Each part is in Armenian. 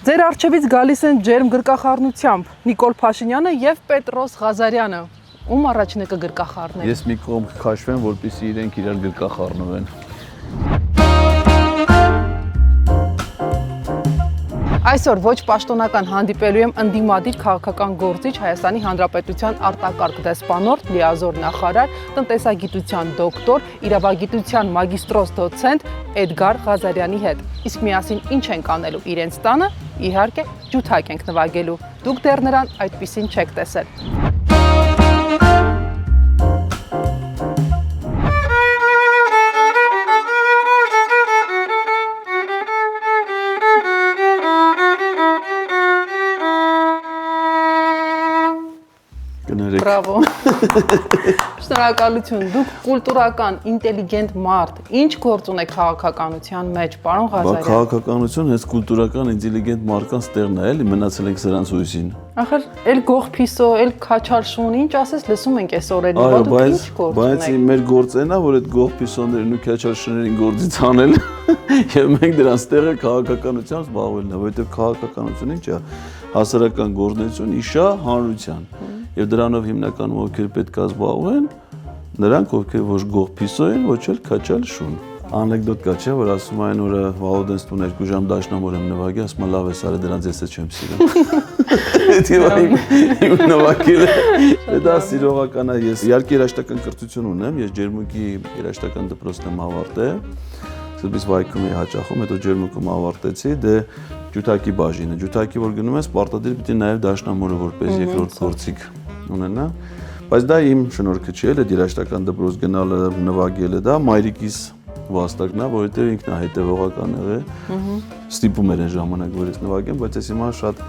Ձեր առջևից գալիս են ջերմ գրկախառնությամբ Նիկոլ Փաշինյանը եւ Պետրոս Ղազարյանը։ Ում առաջինը կգրկախառնեք։ Ես մի կողմ կքաշվեմ, որպեսզի իրենք իրար գրկախառնվեն։ Այսօր ոչ պաշտոնական հանդիպելու եմ ընդդիմադիր քաղաքական գործիչ Հայաստանի Հանրապետության արտակարգ դեսպանորդ, լիազոր նախարար, տնտեսագիտության դոկտոր, իրավագիտության մագիստրոս դոցենտ Էդգար Ղազարյանի հետ։ Իսկ միասին ինչ ենք անելու իրենց տանը, իհարկե ջութակ ենք նվագելու։ Դուք դեռ նրան այդպիսին չեք տեսել։ Բրավո։ Շնորհակալություն։ Դուք կուլտուրական, ինտելիգենտ մարդ, ինչ գործ ունեք քաղաքականության մեջ, պարոն Ղազարյան։ Քաղաքականություն հենց կուլտուրական, ինտելիգենտ մարդկանց տեղն է, էլի մնացել ենք սրանց հույսին։ Ախր, էլ գողփիսո, էլ քաչարշուն, ինչ ասես լսում ենք այս օրերին, դուք ինչ գործ ունեք։ Բայց մեր գործն է, որ այդ գողփիսոներն ու քաչարշուներին գործից անել, եւ մենք դրանց տեղը քաղաքականությամբ զբաղվելն է, որովհետեւ քաղաքականությունը ինչ է, հասարակական գործունեություն իշա հանրության։ Եվ դրանով հիմնականում ովքեր պետք է զբաղվեն, նրանք ովքեր ոչ գողփիսո են, ոչ էլ քաչալ շուն։ Անեկդոտ կա, չէ, որ ասում այն օրը Վաղոդենս տուն 2 ժամ դաշնամուր եմ նվագի, ասում եմ լավ է, սարը դրանց ես չեմ սիրում։ Իմ նվագելը դա սիրողական է, ես իհարկե երաժշտական կրթություն ունեմ, ես Ջերմուկի երաժշտական դպրոցն եմ ավարտել, սկզբից Վայքում էի հաճախում, հետո Ջերմուկում ավարտեցի, դե ջութակի բաժինը, ջութակի որ գնում ես, պարտադիր պիտի նաև դաշնամուրը որպես երկրորդ գործիք ունենա, բայց դա իմ շնորհքը չի, էլ երաժշտական դպրոց գնալը, նվագելը, դա մայրիկիս վաստակն է, որովհետև ինքն է հետևողական եղել, ստիպում էր այն ժամանակ, որ ես նվագեմ, բայց ես հիմա շատ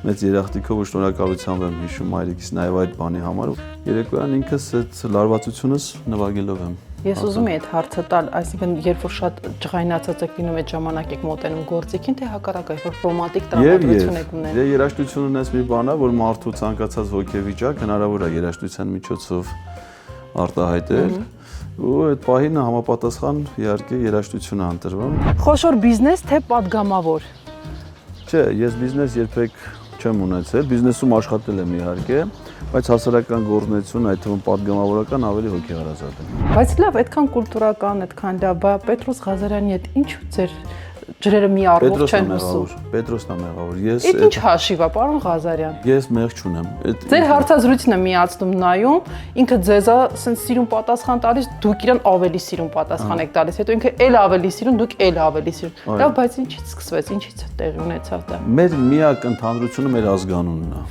մեծ երախտիկով ու շնորհակալությամբ եմ հիշում մայրիկիս նաև այդ բանի համար։ Երեկոյան ինքս այդ լարվածությունս նվագելով եմ։ Ես ուզում եմ այդ հարցը տալ, այսինքն երբ որ շատ ջղայնացած եք լինում այդ ժամանակ եք մոտենում գործիքին, թե հակառակը, որ ռոմանտիկ տրամադրություն եք ունենում։ Եվ երաժշտությունը ունես մի բան է, որ մարդու ցանկացած հոգեվիճակ հնարավոր է երաժշտության միջոցով արտահայտել։ Ու այդ պահին համապատասխան իհարկե երաժշտությունը ընտրվում։ Խոշոր բիզնես թե падգամավոր։ Չէ, ես բիզնես երբեք չեմ ունեցել, բիզնեսում աշխատել եմ իհարկե, բայց հասարակական գործունեություն, այդ թվում падգամավորական ավելի հոգեհարազատ եմ։ Բայց լավ, այդքան կուլտուրական, այդքան լավ, բա Պետրոս Ղազարյանի հետ ինչու ձեր ջրերը մի առվով չեն հուսում։ Պետրոսն է մեղավոր։ Ես Այդ ինչ հաշիվ է, պարոն Ղազարյան։ Ես մեղք չունեմ։ Ձեր հարցազրույցն է միացնում նայում, ինքը ձեզ է սենց սիրուն պատասխան տալիս, դուք իրան ավելի սիրուն պատասխան եք տալիս, հետո ինքը էլ ավելի սիրուն, դուք էլ ավելի սիրուն։ Լավ, բայց ինչից սկսվեց, ինչից տեղի ունեցավ դա։ Մեր միակ ընդհանրությունը մեր ազգանունն է։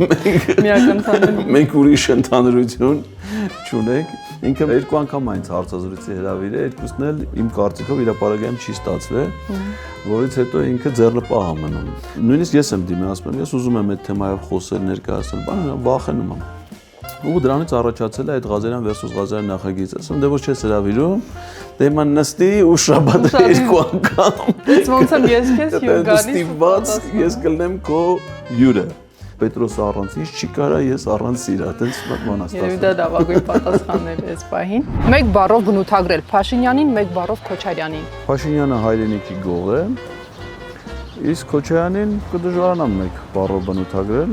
Միակ ընդհանրություն։ Մենք ուրիշ ընդհանրություն չունենք։ Ինքը 2 անգամ այնց հարցազրույցի հրավիրել, երկուսն էլ իմ կարծիքով իր ապարագայում չի ստացվել, որից հետո ինքը ձեռնպահ է մնում։ Նույնիսկ ես եմ դիմել, ասում եմ, ես ուզում եմ այդ թեմայով խոսել, ներկայացնել, բան վախենում եմ։ Ու դրանից առաջացել է այդ Ղազարյան versus Ղազարյան նախագիծը, ասում դե ոչ չես հրավիրում, դե հիմա նստի ու շաբաթը 2 անգամ։ Դες ոնց եմ ես քեզ հյուր գալիս։ Ես կլնեմ քո հյուրը։ Պետրոսը առանց ինչ չի կարա, ես առանց իրա, այդպես բան աստված։ Երևի դա լավագույն պատասխանն էր այս պահին։ Մեկ բառով բնութագրել Փաշինյանին, մեկ բառով Քոչարյանին։ Փաշինյանը հայրենիքի գող է, իսկ Քոչարյանին կդժվարանամ մեկ բառով բնութագրել,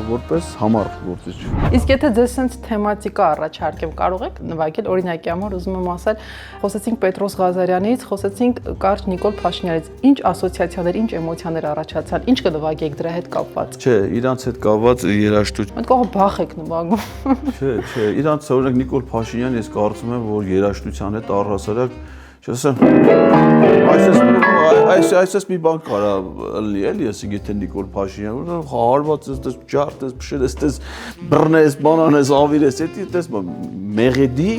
որպես համառ գործիչ։ Իսկ եթե ձեզ sense թեմատիկա առաջարկեմ, կարող եք նվագել օրինակի համար, ուզում եմ ասել, խոսեցինք Պետրոս Ղազարյանից, խոսեցինք կարճ Նիկոլ Փաշինյանից, ինչ ասոցիացիաներ, ինչ էմոցիաներ առաջացան, ինչ կնվագեք դրա հետ կապված։ Չէ, իրանց հետ կապված երաժշտություն։ Մենք կողը բախ եք նվագում։ Չէ, իրանց օրինակ Նիկոլ Փաշինյան, ես կարծում եմ, որ երաժշտության հետ առհասարակ չասեմ, այսպես մի բան կարա լինի, էլի, ես եթե Նիկոլ Փաշինյան, հարված ես, դες ջարդ ես, փշեր ես, դες բռն ես, բանան ես, ավիր ես, դες մեղեդի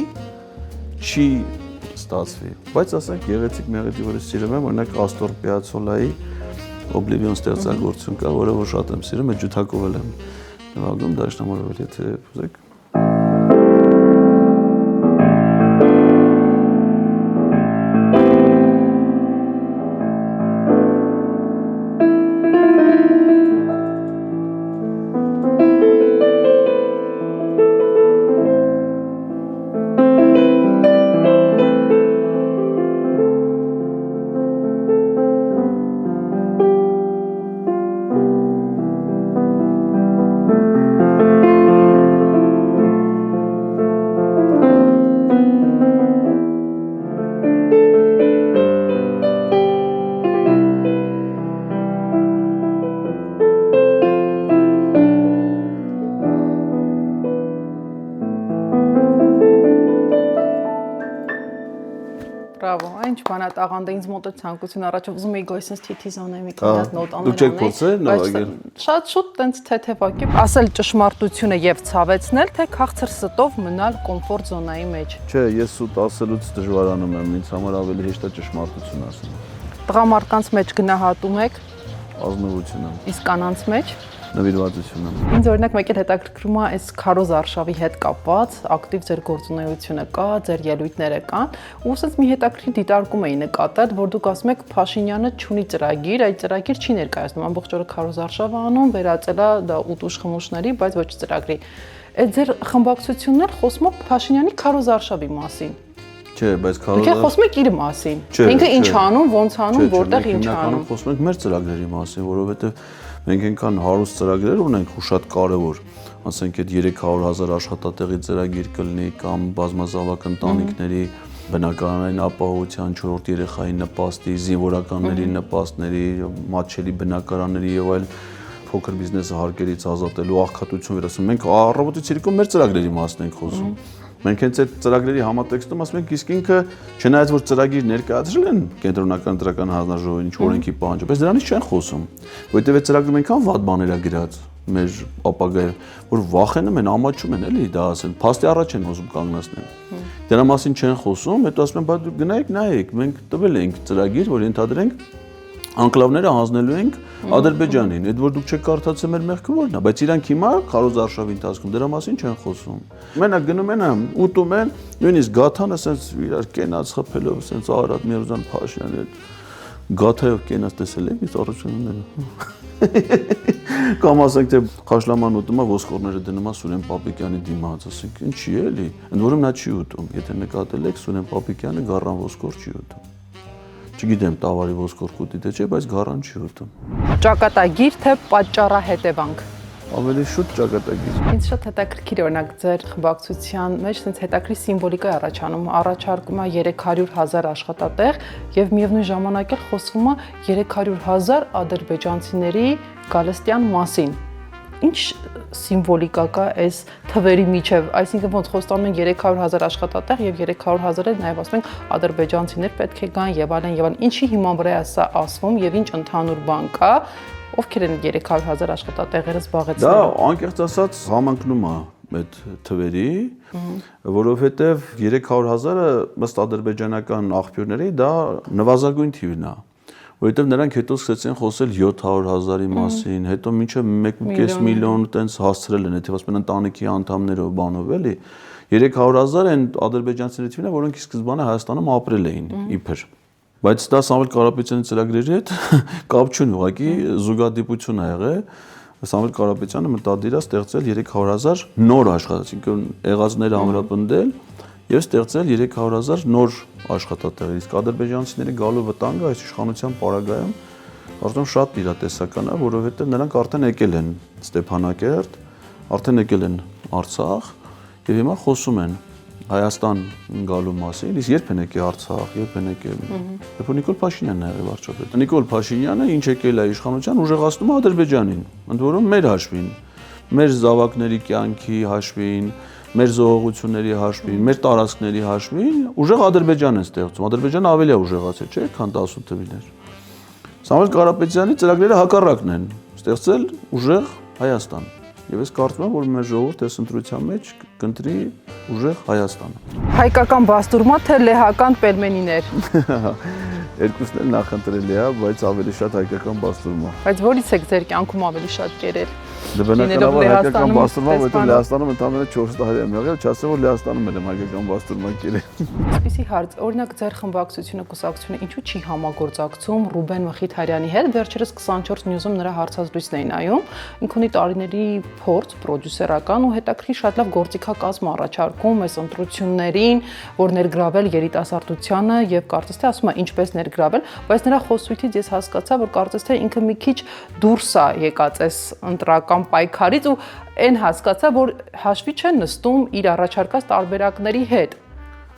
չի ստացվի։ Բայց ասենք գեղեցիկ մեղեդի, որ ես սիրում եմ, օրինակ Աստոր Պիացոլայի Oblivion ստեղծագործություն կա, որը որ շատ եմ սիրում, այդ ջութակով էլ եմ նվագում, դաշնամուրով, եթե ուզեք։ ինչ բան է տաղանդը ինձ մոտ է ցանկություն առաջ ուզում էի գոյ sense թիթի զոնայի մի քանի նոտ Դու չեք փորձել նվագել։ Շատ շուտ տենց թեթևակի ասել ճշմարտությունը եւ ցավեցնել, թե քաղցր ստով մնալ կոմֆորտ զոնայի մեջ։ Չէ, ես սուտ ասելուց դժվարանում եմ, ինձ համար ավելի հեշտ է ճշմարտություն ասել։ Տղամարդկանց մեջ գնահատում եք Ազնվությունը, իսկ կանանց մեջ նվիրվածությունը։ Ինձ օրինակ մեկ էլ հետաքրքրում է այս Քարոզ Արշավի հետ կապված ակտիվ ձեր գործունեությունը կա, ձեր ելույթները կան, ու ասենց մի հետաքրքիր դիտարկում էի նկատել, որ դուք ասում եք Փաշինյանը չունի ծրագիր, այդ ծրագիր չի ներկայացնում, ամբողջ օրը Քարոզ Արշավը անում, վերածել է դա ուտուշ խմուշների, բայց ոչ ծրագրի։ Այդ ձեր խմբակցությունն էլ խոսում է Փաշինյանի Քարոզ Արշավի մասին։ Չէ, բայց Դուք Քարոզը խոսում եք իր մասին։ Ինքը ինչ անում, ոնց անում, որտեղ ինչ անում։ Խոսում ենք մեր ծրագրերի մասին, որովհետև մենք այնքան հարուստ ծրագրեր ունենք ու շատ կարևոր, ասենք այդ 300,000 աշխատատեղի ծրագիր կլինի կամ բազմազավակ ընտանիքների բնակարանային ապահովության 4-րդ երեխայի նպաստի, զինվորականների նպաստների, մատչելի բնակարանների եւ այլ փոքր բիզնեսը հարկերից ազատելու աղքատություն վերացում։ Մենք առավոտից երեկո մեր ծրագրերի մասին ենք խոսում։ Մենք հենց այդ ծրագրերի համատեքստում ասում ենք, իսկ ինքը չնայած որ ծրագիր ներկայացրել են կենտրոնական ընտրական հանձնաժողովին ինչ օրենքի պահանջը, բայց դրանից չեն խոսում, որովհետև այդ ծրագրում այնքան վատ բաներ է գրած մեր ապագայում, որ վախենում են, ամաչում են, էլի դա ասեն, փաստի առաջ են ուզում կանգնացնել։ Դրա մասին չեն խոսում, հետո ասում են, բայց գնայեք, նայեք, մենք տվել ենք ծրագիր, որ ենթադրենք անկլավները հանձնելու ենք Ադրբեջանին, այդ որ դուք չեք կարդացել մեր մեղքը որն է, բայց իրանք հիմա Քարոզ Արշավի ընթացքում դրա մասին չեն խոսում։ Մենակ գնում են, ուտում են, նույնիսկ գաթանը ասենց իրար կենաց խփելով, ասենց Արարատ Միրզան Փաշինյանի հետ գաթայով կենաց տեսել եք իսկ առաջնումները։ Կամ ասենք թե Խաշլաման ուտում է ոսկորները դնում է Սուրեն Պապիկյանի դիմաց, ասենք ինչի էլի, ընդ որում նա չի ուտում, եթե նկատել եք Սուրեն Պապիկյանը գառան ոսկոր չի ուտում։ Չգիտեմ տավարի ոսկոր կուտի թե չէ, բայց գառան չի ուտում։ Ճակատագիր թե պատճառահետևանք։ Ավելի շուտ ճակատագիր։ Ինձ շատ հետաքրքիր օրինակ ձեր խմբակցության մեջ sense հետաքրքիր սիմվոլիկա է առաջանում, առաջարկում է 300,000 աշխատատեղ եւ միևնույն ժամանակ էլ խոսվում է 300,000 ադրբեջանցիների գալստյան մասին։ Ինչ սիմվոլիկա կա այս թվերի միջև, այսինքն ոնց խոստանում են 300,000 աշխատատեղ եւ 300,000-ը նաեւ ասում են ադրբեջանցիներ պետք է գան եւ այլն, ինչի հիման վրա է սա ասվում եւ ինչ ընդհանուր բան կա, ովքեր են 300,000 աշխատատեղերը զբաղեցնում։ Դա անկեղծ ասած համընկնում է այդ թվերի, որովհետեւ 300,000-ը ըստ ադրբեջանական աղբյուրների դա նվազագույն թիվն է։ Որովհետև նրանք հետո սկսեցին խոսել 700,000-ի մասին, հետո մինչև 1.5 միլիոն տենց հասցրել են, եթե ասում են ընտանիքի անդամներով բանով էլի, 300,000 են ադրբեջանցիների թիվն է, որոնք ի սկզբանե Հայաստանում ապրել էին իբր։ Բայց դա Սամվել Կարապետյանի ծրագրերի հետ կապ չունի, ուղղակի զուգադիպություն է եղել։ Սամվել Կարապետյանը մտադիր է ստեղծել 300,000 նոր աշխատած, ինքն եղածները ամրապնդել եւ ստեղծել 300,000 նոր աշխատատեղեր, իսկ ադրբեջանցիների գալու վտանգը այս իշխանության պարագայում արդեն շատ իրատեսական է, որովհետեւ նրանք արդեն եկել են Ստեփանակերտ, արդեն եկել են Արցախ եւ հիմա խոսում են Հայաստան գալու մասին, իսկ երբ են եկել Արցախ, երբ են եկել։ Երբ Նիկոլ Փաշինյանն է եղել վարչապետ։ Նիկոլ Փաշինյանը ինչ եկել է իշխանության ուժեղացնում է Ադրբեջանին, ընդ որում մեր հաշվին, մեր զավակների կյանքի հաշվին, մեր զողողությունների հաշվին, մեր տարածքների հաշվին ուժեղ Ադրբեջան են ստեղծում։ Ադրբեջանը ավելի է ուժեղացել, չէ՞, քան 18 թվականներ։ Սամվել Կարապետյանի ծրագրերը հակառակն են, ստեղծել ուժեղ Հայաստան։ Եվ ես կարծում եմ, որ մեր ժողովուրդը այս ընտրության մեջ կընտրի ուժեղ Հայաստանը։ Հայկական բաստուրմա թե լեհական պելմենիներ։ Երկուսն էլ նախընտրելի է, բայց ավելի շատ հայկական բաստուրմա։ Բայց որից եք ձեր կյանքում ավելի շատ կերել։ Դե բնականաբար հայկական բաստուրմա, որտեղ Լեհաստանում ընդամենը 4 տարի եմ եղել, չասեմ որ Լեհաստանում եմ հայկական բաստուրմա կերել։ Այսպիսի հարց, օրինակ ձեր խմբակցությունը, կուսակցությունը ինչու չի համագործակցում Ռուբեն Մխիթարյանի հետ, վերջերս 24 News-ում նրա հարցազրույցն էին նայում, ինքն ունի տարիների փորձ պրոդյուսերական ու հետաքրքիր շատ լավ գործիքակազմ առաջարկում այս ընտրություններին, որ ներգրավել երիտասարդությանը եւ կարծես թե ասում է ինչպես ներգրավել, բայց նրա խոսույթից ես հասկացա, որ կարծես թե ինքը մի քիչ դուրս է եկած այս ընտրական պայքարից ու այն հասկացա, որ հաշվի չեն նստում իր առաջարկած տարբերակների հետ։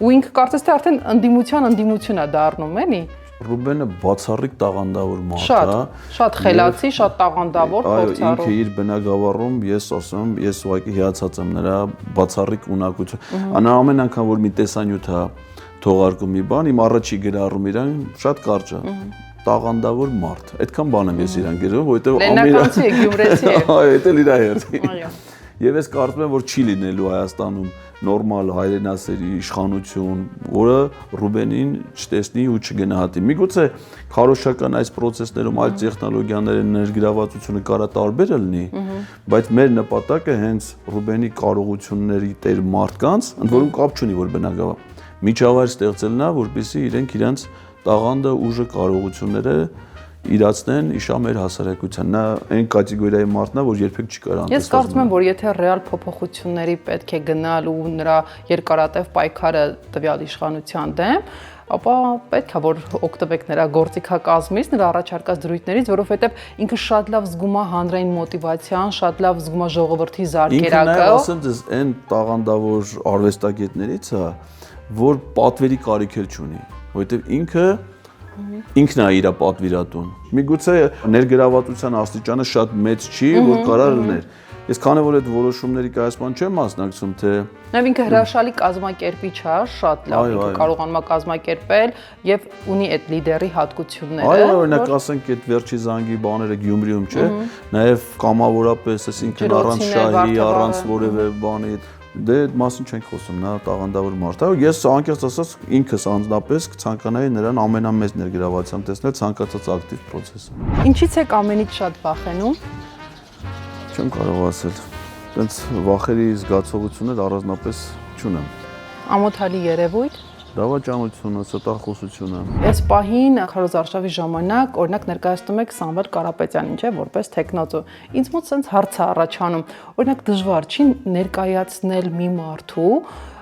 Ու ինքը կարծես թե արդեն ընդդիմություն է դառնում, էլի։ Ռուբենը բացառիկ տաղանդավոր մարդ է։ Շատ խելացի, շատ տաղանդավոր, փորձառու։ Այո, ինքը իր բնակավարում ես ասում, ես ուղղակի հիացած եմ նրա բացառիկ ունակություն։ Նա ամեն անգամ որ մի տեսանյութ է թողարկում մի բան, իմ առաջի գրառում իրան շատ կարճ է։ Տաղանդավոր մարդ։ Այդքան բան եմ ես իրան գրում, որովհետև Լեննականցի է, գյումրեցի է։ Այո, դա իր հերթի։ Այո։ Եվ ես կարծում եմ, որ չի լինելու Հայաստանում նորմալ հայրենասերի իշխանություն, որը Ռուբենին չտեսնի ու չգնահատի։ Միգուցե քարոզչական այս process-ներում այլ տեխնոլոգիաների ներգրավվածությունը կարա տարբեր լինի, բայց մեր նպատակը հենց Ռուբենի կարողությունների տեր մարդկանց, ընդ որում կապ չունի, որ բնակավար միջավայր ստեղծելն է, որպեսզի իրենք իրենց տաղանդը, ուժը, կարողությունները իրացնեն իշա մեր հասարակության։ Նա այն կատեգորիայի մարդն է, որ երբեք չի կարող Ես կարծում եմ, որ եթե ռեալ փոփոխությունների պետք է գնալ ու նրա երկարատև պայքարը տվյալ իշխանության դեմ, ապա պետք է որ օգտվեք նրա գործիքակազմից, նրա առաջարկած դրույթներից, որովհետև ինքը շատ լավ զգում է հանրային մոտիվացիան, շատ լավ զգում է ժողովրդի զարկերակը։ Ինքը ասեմ դες այն տաղանդավոր արվեստագետներից է, որ պատվերի կարիք էլ չունի, որովհետև ինքն է իր պատվիրատուն։ Միգուցե ներգրավվածության աստիճանը շատ մեծ չի, որ կարող լիներ։ Ես քանի որ այդ որոշումների կայացման չեմ մասնակցում, թե Նաև ինքը հրաշալի կազմակերպիչ է, շատ լավ ինքը կարողանում է կազմակերպել եւ ունի այդ լիդերի հատկությունները։ Այո, օրինակ ասենք այդ վերջի զանգի բաները Գյումրիում չէ, նաև կամավորապես, այսինքն առանց շահի, առանց որևէ բանի Դե այդ մասին չենք խոսում, նա տաղանդավոր մարդ է։ Ես անկեղծ ասած ինքս անձնապես կցանկանայի նրան ամենամեծ ներգրավվածությամբ տեսնել ցանկացած ակտիվ process-ը։ Ինչից եք ամենից շատ վախենում։ Չեմ կարող ասել։ Տենց վախերի զգացողություններ առանձնապես չունեմ։ Ամոթալի երևույթ։ Դավաճանությունը, ստախոսությունը։ Այս պահին քարոզարշավի ժամանակ օրինակ ներկայացնում եք Սամվել Կարապետյանին, չէ, որպես տեխնոծու։ Ինձ մոտ sense հարց է առաջանում։ Օրինակ դժվար չի ներկայացնել մի մարդու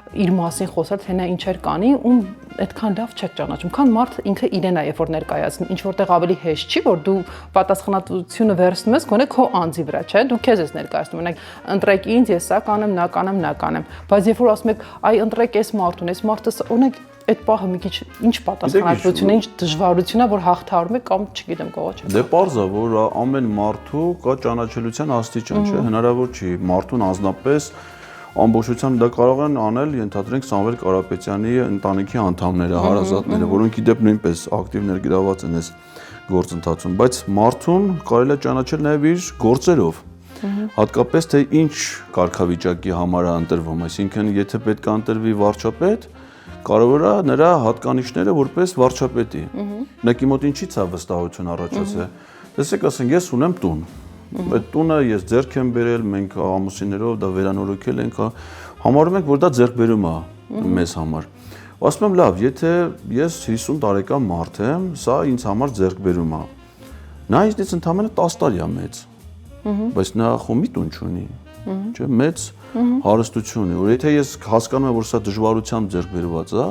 իր մասին խոսել, թե նա ինչեր կանի, ում այդքան լավ չեք ճանաչում։ Քան մարդ ինքը իրեն է, երբ որ ներկայացնում, ինչ որտեղ ավելի հեշտ չի, որ դու պատասխանատվությունը վերցնում ես գոնե քո անձի վրա, չէ՞, դու քեզ ես ներկայացնում, օրինակ ընտրեք ինձ, ես սա կանեմ, նա կանեմ, նա կանեմ, բայց երբ որ ասում եք, այ ընտրեք այս մարդուն, այս մարդը օրինակ այդ պահը մի քիչ ինչ պատասխանատվություն է, ինչ դժվարություն է, որ հաղթահարում եք կամ չգիտեմ կողոչ։ Դե պարզ է, որ ամեն մարդու կա ճանաչելիության աստիճան, չէ՞, հնարավոր չի մարդուն անձնապես ամբողջությամբ դա կարող են անել, ենթադրենք Սամվել Կարապետյանի ընտանիքի անդամները, հարազատները, որոնք ի դեպ նույնպես ակտիվ ներգրավված են այս գործընթացում, բայց մարդուն կարելի է ճանաչել նաև իր գործերով։ Հատկապես թե ինչ կարգավիճակի համար է ընտրվում, այսինքն եթե պետք է ընտրվի վարչապետ, կարևոր է նրա հատկանիշները որպես վարչապետի։ Մեկի մոտ ինչի՞ց է վստահություն առաջացել։ Տեսեք, ասենք ես ունեմ տուն։ Այդ տունը ես ձեռք եմ բերել, մենք ամուսիններով դա վերանորոգել ենք, համարում ենք, որ դա ձեռքբերում է մեզ համար։ Ասում եմ, լավ, եթե ես 50 տարեկան մարդ եմ, սա ինձ համար ձեռքբերում է։ Նա ինձնից ընդամենը 10 տարի է մեծ, բայց նա խոմի տուն չունի, չէ՞, մեծ հարստություն է, որ եթե ես հասկանում եմ, որ սա դժվարությամբ ձեռքբերված է,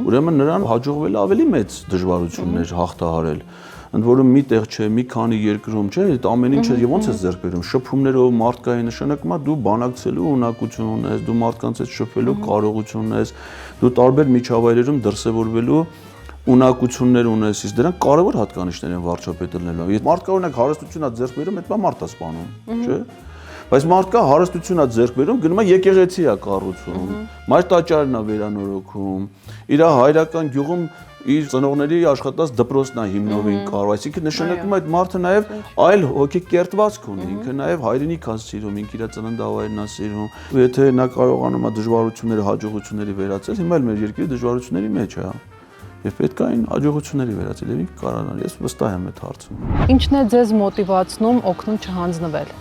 ուրեմն նրան հաջողվել է ավելի մեծ դժվարություններ հաղթահարել։ Ընդ որում մի տեղ չէ, մի քանի երկրում չէ, այդ ամեն ինչը եւ ոնց է ձեռք բերում, շփումներով, մարդկային նշանակում է դու բանակցելու ունակություն ունես, դու մարդկանց հետ շփվելու կարողություն ունես, դու տարբեր միջավայրերում դրսևորվելու ունակություններ ունես, իսկ դրանք կարևոր հատկանիշներ են վարչապետը լինելու։ Եթե մարդկա օրինակ հարստություն է ձեռք բերում, այդ բան մարդ է սպանում, չէ՞։ Բայց մարդկա հարստություն է ձեռք բերում, գնում է եկեղեցի է կառուցում, մայր տաճարն է վերանորոգում, իր հայրական գյուղում իր ծնողների աշխատած դպրոցն է հիմնովին կարող, այսինքն նշանակում է այդ մարդը նաև այլ հոգեկերտվածք ունի, ինքը նաև հայրենիք է սիրում, ինքը իր ծննդավայրն է սիրում։ Եթե նա կարողանում է դժվարությունները հաջողությունների վերածել, հիմա էլ մեր երկրի դժվարությունների մեջ է։ Եվ պետք է այն հաջողությունների վերածել, եւ ինքը կարող է, ես վստահ եմ այդ հարցում։ Ինչն է ձեզ մոտիվացնում օգնում չհանձնվել։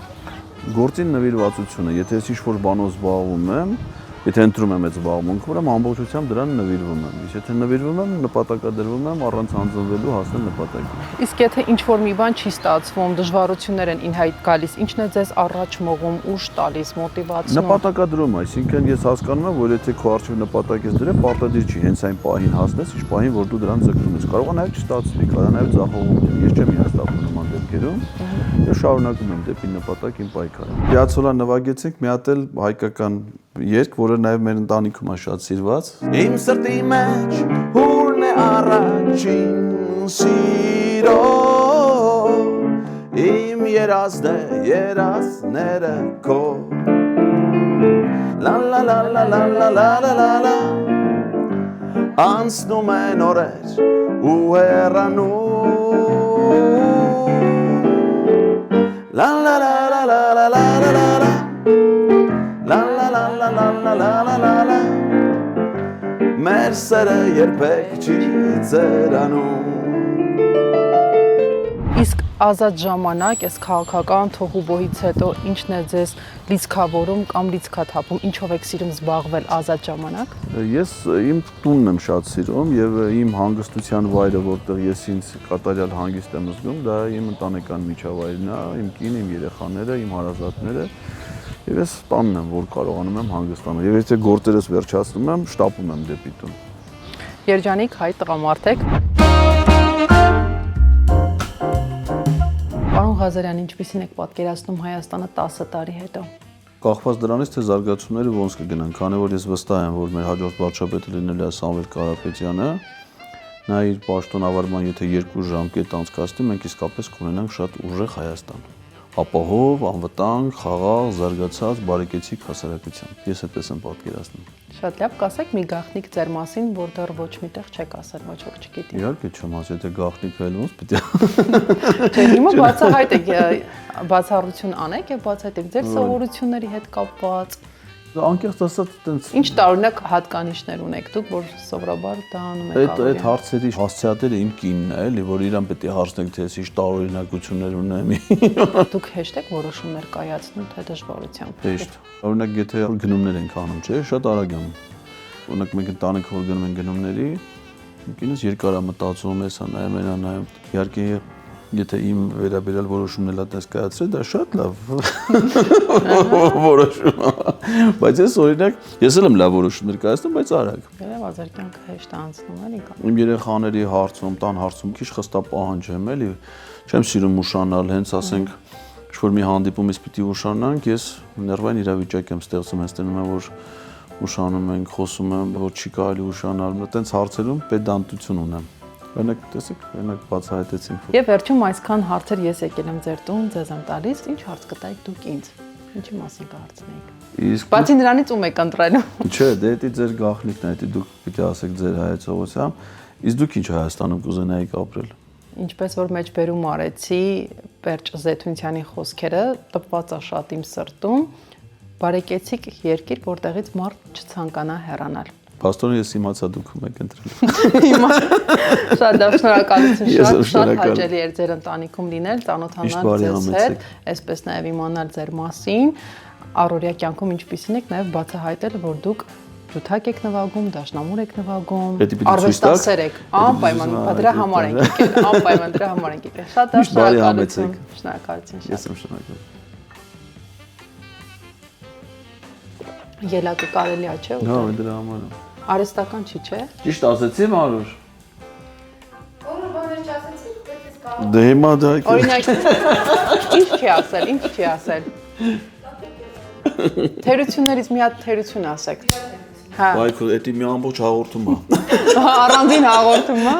Գործին նվիրվածությունը, եթե ես ինչ-որ բանով զբաղվում եմ, եթե ընտրում եմ այդ զբաղմունքը, ուրեմն ամբողջությամբ դրան նվիրվում եմ։ Եթե նվիրվում եմ, նպատակադրվում եմ առանց հանձնվելու հասնել նպատակին։ Իսկ եթե ինչ-որ մի բան չի ստացվում, դժվարություններ են ինհայտ գալիս, ինչն է ձեզ առաջ մղում, ուժ տալիս, մոտիվացնում։ Նպատակադրում, այսինքն ես հասկանում եմ, որ եթե քո առջև նպատակ ես դրել, պարտադիր չի հենց այն պահին հասնես, ինչ պահին որ դու դրան ձգտում ես։ Կարող է նաև չստացվի, կարող է նաև ձախողում լինի։ Ես չեմ հիասթափվում նման դեպքերում։ Ես շարունակում եմ դեպի նպատակ իմ պայքարը։ Պիացոլա նվագեցինք մի հատ էլ հայկական երգ, որը նաև մեր ընտանիքում է շատ սիրված։ Իմ սրտի մեջ հուրն է առաջին սիրո, իմ երազն է երազները քո։ La la la la la la la la la la. անցնում են օրեր ու հեռանում La la la la la la la la la la La la la la la la la la la la Մեր սերը երբեք չի ծերանում Իսկ ազատ ժամանակ, այս քաղաքական թողուբոհից հետո ինչն է ձեզ լիցքավորում կամ լիցքաթափում, ինչով եք սիրում զբաղվել ազատ ժամանակ։ Ես իմ տունն եմ շատ սիրում եւ իմ հանգստության վայրը, որտեղ ես ինձ կատարյալ հանգիստ եմ զգում, դա իմ ընտանեկան միջավայրն է, իմ կինը, իմ երեխաները, իմ հարազատները եւ ես տանն եմ, որ կարողանում եմ հանգստանալ։ Եվ եթե գործերս վերջացնում եմ, շտապում եմ դեպի տուն։ Երջանիկ հայ տղամարդ եք։ Պարոն Ղազարյան, ինչպիսին եք պատկերացնում Հայաստանը 10 տարի հետո։ Կախված դրանից, թե զարգացումները ոնց կգնան, քանի որ ես վստահ եմ, որ մեր հաջորդ վարչապետը լինելու է Սամվել Կարապետյանը, նա իր պաշտոնավարման եթե 2 ժամկետ անցկացնի, մենք իսկապես կունենանք շատ ուժեղ Հայաստան։ Ապահով, անվտանգ, խաղաղ, զարգացած, բարեկեցիկ հասարակությամբ։ Ես այդպես եմ պատկերացնում։ Շատ լավ, կասեք մի գաղտնիք ձեր մասին, որ դեռ ոչ միտեղ չեք ասել, ոչ ոք չգիտի։ Իհարկե չեմ ասի, եթե գաղտնիք էլ ոնց պիտի։ Չէ, հիմա բացահայտեք, բացառություն անեք եւ բացահայտեք ձեր սովորությունների հետ կապված։ Անկեղծ ասած, այտենց Ինչ տարօրինակ հատկանիշներ ունեք դուք, որ սովորաբար դա անում եք։ Այդ հարցերի հասցեատերը իմ կինն է, էլի, որ իրան պետք է հարցնեք, թե ես ինչ տարօրինակություններ ունեմ։ Դուք հեշտ եք որոշումներ կայացնում, թե դժվարությամբ։ Հեշտ։ Օրինակ, եթե գնումներ ենք անում, չէ, շատ արագ եմ։ Օրինակ, մենք ընտանիքը որ գնում ենք գնումների, ինքնից երկար է մտածում, հեսա նայում, այնա նայում։ Իհարկե, եթե իմ վերաբերյալ որոշումն էլ այդպես կայացրել, դա շատ լավ որոշում է։ Բայց ես օրինակ, ես էլ եմ լավ որոշումներ կայացնում, բայց արագ։ Երևի ազար կյանքը հեշտ է անցնում, էլի։ Իմ երեխաների հարցում, տան հարցում քիչ խստապահանջ եմ, էլի։ Չեմ սիրում ուշանալ, հենց ասենք, ինչ-որ մի հանդիպումից պիտի ուշանանք, ես ներվային իրավիճակ եմ ստեղծում, հենց տենում եմ, որ ուշանում ենք, խոսում եմ, որ չի կարելի ուշանալ, այտենց հարցերում պեդանտություն ունեմ։ Օրինակ, տեսեք, օրինակ բացահայտեցինք։ Եվ վերջում այսքան հարցեր ես եկել եմ ձեր տուն, ձեզ եմ տալիս, ինչ հարց կտայիք դուք ինձ։ Ինչի մասին կհարցնեիք։ Իսկ Բացի նրանից ում եք ընտրելու։ Չէ, դե դա ձեր գաղտնիքն է, դա դուք պիտի ասեք ձեր հայացողությամբ։ Իսկ դուք ինչ Հայաստանում կուզենայիք ապրել։ Ինչպես որ մեջբերում արեցի Պերճ Զեթունցյանի խոսքերը, տպված է շատ իմ սրտում, բարեկեցիկ երկիր, որտեղից մարդ չցանկանա հեռանալ։ Պաստորեն ես իմացա դուք ում եք ընտրել։ Հիմա շատ լավ, շնորհակալություն, Ես եմ շատ շնորհակալ։ հաճելի էր ձեր ընտանիքում լինել, ծանոթանալ Միշտ բարի ձեզ հետ, համեցեք։ այսպես նաև իմանալ ձեր մասին, առօրյա կյանքում ինչպիսին եք, նաև բացահայտել, որ դուք ջութակ եք նվագում, դաշնամուր եք նվագում, Պետք է պիտի ցույց տաք։ արվեստասեր եք, անպայման, դրա համար ենք եկել, անպայման դրա համար ենք եկել։ Շատ լավ, Միշտ բարի շնորհակալություն, համեցեք։ շնորհակալություն։ Ես եմ շնորհակալ։ Ելակը կարելի է, չէ՞։ Հա, դրա համար է։ Արհեստական չի, չէ՞։ Ճիշտ ասեցի, Մարուր։ Որը բաներ չասեցիք, պետք է կարող։ Դե հիմա դա Օրինակ, ինչ չի ասել, ինչ չի ասել։ Թերություններից մի հատ թերություն ասեք։ Հա, բայ քո էդի մի ամբողջ հաղորդում է։ առանձին հաղորդում է։